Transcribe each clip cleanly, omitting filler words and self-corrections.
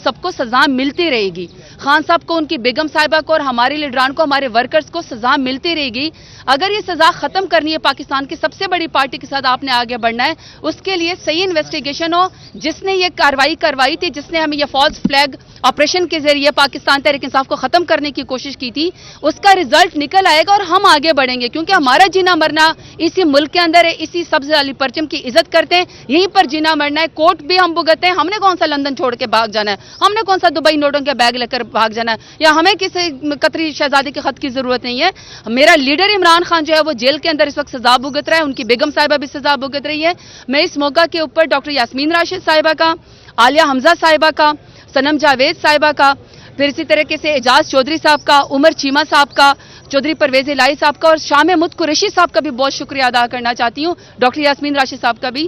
سب کو سزا ملتی رہے گی. خان صاحب کو, ان کی بیگم صاحبہ کو اور ہمارے لیڈران کو, ہمارے ورکرز کو سزا ملتی رہے گی. اگر یہ سزا ختم کرنی ہے پاکستان کی سب سے بڑی پارٹی کے ساتھ آپ نے آگے بڑھنا ہے, اس کے لیے صحیح انویسٹیگیشن ہو. جس نے یہ کارروائی کروائی تھی, جس نے ہمیں یہ فالس فلیگ آپریشن کے ذریعے پاکستان تحریک انصاف کو ختم کرنے کی کوشش کی تھی, اس کا رزلٹ نکل آئے گا اور ہم آگے بڑھیں گے, کیونکہ ہمارا جینا مرنا اسی ملک کے اندر ہے, اسی سبز والی پرچم کی عزت کرتے ہیں, یہیں پر جینا مرنا ہے. کوٹ بھی ہم بھگتتے ہیں, ہم نے کون سا لندن چھوڑ کے بھاگ جانا ہے, ہم نے کون سا دبئی نوٹوں کے بیگ لے کر بھاگ جانا ہے, یا ہمیں کسی قطری شہزادے کے خط کی ضرورت نہیں ہے. میرا لیڈر عمران خان جو ہے وہ جیل کے اندر اس وقت سزا بھگت رہا ہے, ان کی بیگم صاحبہ بھی سزا بھگت رہی ہے. میں اس موقع کے اوپر ڈاکٹر یاسمین راشد صاحبہ کا, عالیہ حمزہ صاحبہ کا, صنم جاوید صاحبہ کا, پھر اسی طریقے سے اعجاز چودھری صاحب کا, عمر چیمہ صاحب کا, چودھری پرویز الہی صاحب کا اور شام مت قریشی صاحب کا بھی بہت شکریہ ادا کرنا چاہتی ہوں, ڈاکٹر یاسمین راشد صاحب کا بھی,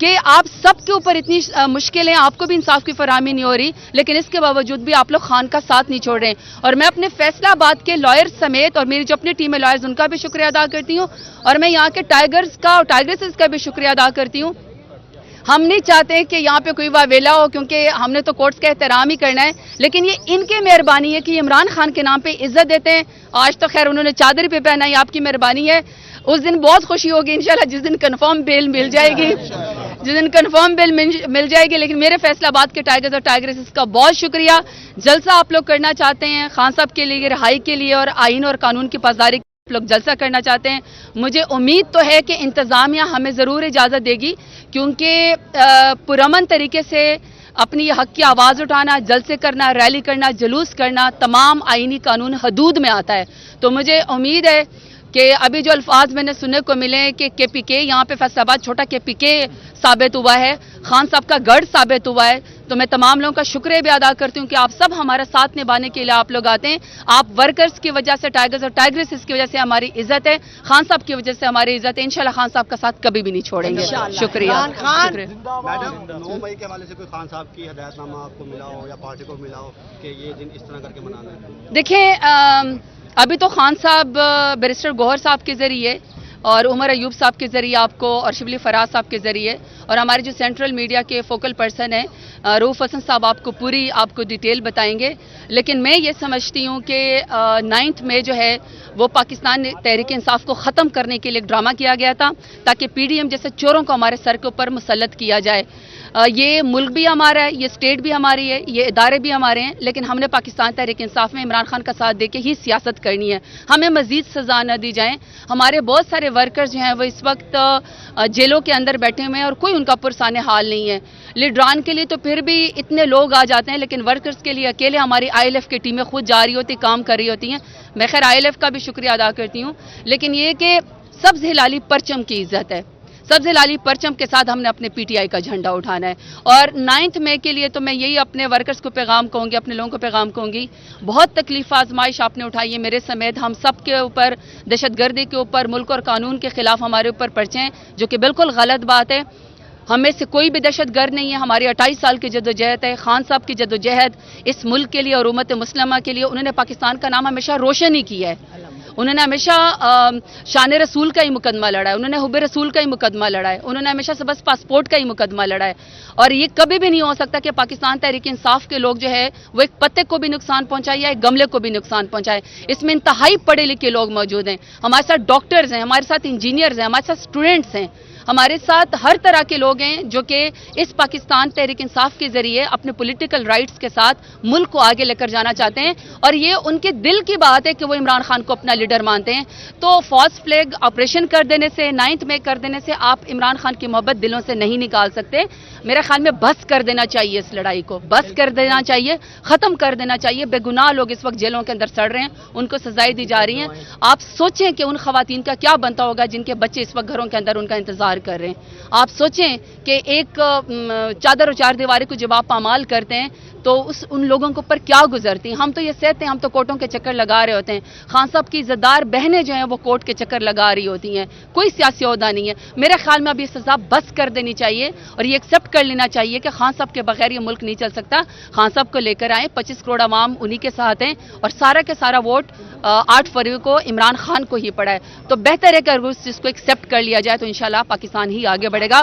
کہ آپ سب کے اوپر اتنی مشکلیں, آپ کو بھی انصاف کی فراہمی نہیں ہو رہی, لیکن اس کے باوجود بھی آپ لوگ خان کا ساتھ نہیں چھوڑ رہے ہیں. اور میں اپنے فیصلہ آباد کے لائر سمیت اور میری جو اپنی ٹیم ہے لائرز, ان کا بھی شکریہ ادا کرتی ہوں, اور میں یہاں کے ٹائیگرز کا اور ٹائیگریسز کا بھی شکریہ ادا کرتی ہوں. ہم نہیں چاہتے کہ یہاں پہ کوئی واویلا ہو, کیونکہ ہم نے تو کورٹس کا احترام ہی کرنا ہے, لیکن یہ ان کی مہربانی ہے کہ یہ عمران خان کے نام پہ عزت دیتے ہیں. آج تو خیر انہوں نے چادر پہ پہنا, یہ آپ کی مہربانی ہے. اس دن بہت خوشی ہوگی انشاءاللہ جس دن کنفرم بیل مل جائے گی, مل جائے گی. لیکن میرے فیصلہ آباد کے ٹائیگرز اور ٹائیگریسز کا بہت شکریہ. جلسہ آپ لوگ کرنا چاہتے ہیں خان صاحب کے لیے, رہائی کے لیے اور آئین اور قانون کی پاسداری لوگ جلسہ کرنا چاہتے ہیں. مجھے امید تو ہے کہ انتظامیہ ہمیں ضرور اجازت دے گی, کیونکہ پرامن طریقے سے اپنی حق کی آواز اٹھانا, جلسے کرنا, ریلی کرنا, جلوس کرنا تمام آئینی قانون حدود میں آتا ہے. تو مجھے امید ہے کہ ابھی جو الفاظ میں نے سننے کو ملے کہ کے پی کے, یہاں پہ فیصل آباد چھوٹا کے پی کے ثابت ہوا ہے, خان صاحب کا گڑھ ثابت ہوا ہے, تو میں تمام لوگوں کا شکریہ بھی ادا کرتی ہوں کہ آپ سب ہمارا ساتھ نبھانے کے لیے آپ لوگ آتے ہیں. آپ ورکرز کی وجہ سے, ٹائیگرز اور ٹائیگریسز کی وجہ سے ہماری عزت ہے, خان صاحب کی وجہ سے ہماری عزت ہے. انشاءاللہ خان صاحب کا ساتھ کبھی بھی نہیں چھوڑیں گے. شکریہ. میڈم 9 مئی کے حوالے سے کوئی خان صاحب کی ہدایت نامہ آپ کو ملا ہو یا پارٹی کو ملا ہو کہ یہ دن اس طرح کر کے منانا ہے؟ دیکھیں, ابھی تو خان صاحب بیرسٹر گوہر صاحب کے ذریعے اور عمر ایوب صاحب کے ذریعے آپ کو, اور شبلی فراز صاحب کے ذریعے, اور ہمارے جو سینٹرل میڈیا کے فوکل پرسن ہیں روف حسن صاحب آپ کو پوری آپ کو ڈیٹیل بتائیں گے. لیکن میں یہ سمجھتی ہوں کہ 9 مئی جو ہے وہ پاکستان تحریک انصاف کو ختم کرنے کے لیے ایک ڈرامہ کیا گیا تھا, تاکہ پی ڈی ایم جیسے چوروں کو ہمارے سر کے اوپر مسلط کیا جائے. یہ ملک بھی ہمارا ہے, یہ اسٹیٹ بھی ہماری ہے, یہ ادارے بھی ہمارے ہیں, لیکن ہم نے پاکستان تحریک انصاف میں عمران خان کا ساتھ دے کے ہی سیاست کرنی ہے. ہمیں مزید سزا نہ دی جائیں. ہمارے بہت سارے ورکرز جو ہیں وہ اس وقت جیلوں کے اندر بیٹھے ہوئے ہیں اور کوئی ان کا پرسان حال نہیں ہے. لیڈران کے لیے تو پھر بھی اتنے لوگ آ جاتے ہیں, لیکن ورکرز کے لیے اکیلے ہماری آئی ایل ایف کی ٹیمیں خود جا رہی ہوتی, کام کر رہی ہوتی ہیں. میں خیر آئی ایل ایف کا بھی شکریہ ادا کرتی ہوں, لیکن یہ کہ سبز ہلالی پرچم کی عزت ہے. سبز ہلالی پرچم کے ساتھ ہم نے اپنے پی ٹی آئی کا جھنڈا اٹھانا ہے. اور 9 مئی کے لیے تو میں یہی اپنے ورکرز کو پیغام کہوں گی, اپنے لوگوں کو پیغام کہوں گی, بہت تکلیف آزمائش آپ نے اٹھائی ہے میرے سمیت, ہم سب کے اوپر دہشت گردی کے اوپر, ملک اور قانون کے خلاف ہمارے اوپر پرچے ہیں, جو کہ بالکل غلط بات ہے. ہم میں سے کوئی بھی دہشت گرد نہیں ہے. ہماری 28 سال کی جدوجہد ہے. خان صاحب کی جدوجہد اس ملک کے لیے اور امت مسلمہ کے لیے, انہوں نے پاکستان کا نام ہمیشہ روشن ہی کیا ہے. انہوں نے ہمیشہ شان رسول کا ہی مقدمہ لڑا ہے, انہوں نے حب رسول کا ہی مقدمہ لڑا ہے, انہوں نے ہمیشہ سے بس پاسپورٹ کا ہی مقدمہ لڑا ہے. اور یہ کبھی بھی نہیں ہو سکتا کہ پاکستان تحریک انصاف کے لوگ جو ہے وہ ایک پتے کو بھی نقصان پہنچائے یا ایک گملے کو بھی نقصان پہنچائے. اس میں انتہائی پڑھے لکھے لوگ موجود ہیں, ہمارے ساتھ ڈاکٹرز ہیں, ہمارے ساتھ انجینئرز ہیں, ہمارے ساتھ اسٹوڈنٹس ہیں, ہمارے ساتھ ہر طرح کے لوگ ہیں جو کہ اس پاکستان تحریک انصاف کے ذریعے اپنے پولیٹیکل رائٹس کے ساتھ ملک کو آگے لے کر جانا چاہتے ہیں. اور یہ ان کے دل کی بات ہے کہ وہ عمران خان کو اپنا لیڈر مانتے ہیں. تو فالس فلیگ آپریشن کر دینے سے, 9 مئی کر دینے سے آپ عمران خان کی محبت دلوں سے نہیں نکال سکتے. میرے خیال میں بس کر دینا چاہیے, اس لڑائی کو بس کر دینا چاہیے, ختم کر دینا چاہیے. بے گناہ لوگ اس وقت جیلوں کے اندر سڑ رہے ہیں, ان کو سزائیں دی جا رہی ہیں. آپ سوچیں کہ ان خواتین کا کیا بنتا ہوگا جن کے بچے اس وقت گھروں کے اندر ان کا انتظار کر رہے ہیں. آپ سوچیں کہ ایک چادر اور چار دیواری کو جب آپ پامال کرتے ہیں تو ان لوگوں کے اوپر کیا گزرتی ہیں. ہم تو یہ سہتے ہیں, ہم تو کورٹوں کے چکر لگا رہے ہوتے ہیں. خان صاحب کی عزتدار بہنیں جو ہیں وہ کورٹ کے چکر لگا رہی ہوتی ہیں, کوئی سیاسی عہدہ نہیں ہے. میرے خیال میں اب یہ سزا بس کر دینی چاہیے اور یہ ایکسیپٹ کر لینا چاہیے کہ خان صاحب کے بغیر یہ ملک نہیں چل سکتا. خان صاحب کو لے کر آئیں, 25 کروڑ عوام انہی کے ساتھ ہیں اور سارا کے سارا ووٹ 8 فروری کو عمران خان کو ہی پڑا ہے. تو بہتر ہے کہ اگر اس چیز کو ایکسیپٹ کر لیا جائے تو انشاءاللہ پاکستان ہی آگے بڑھے گا.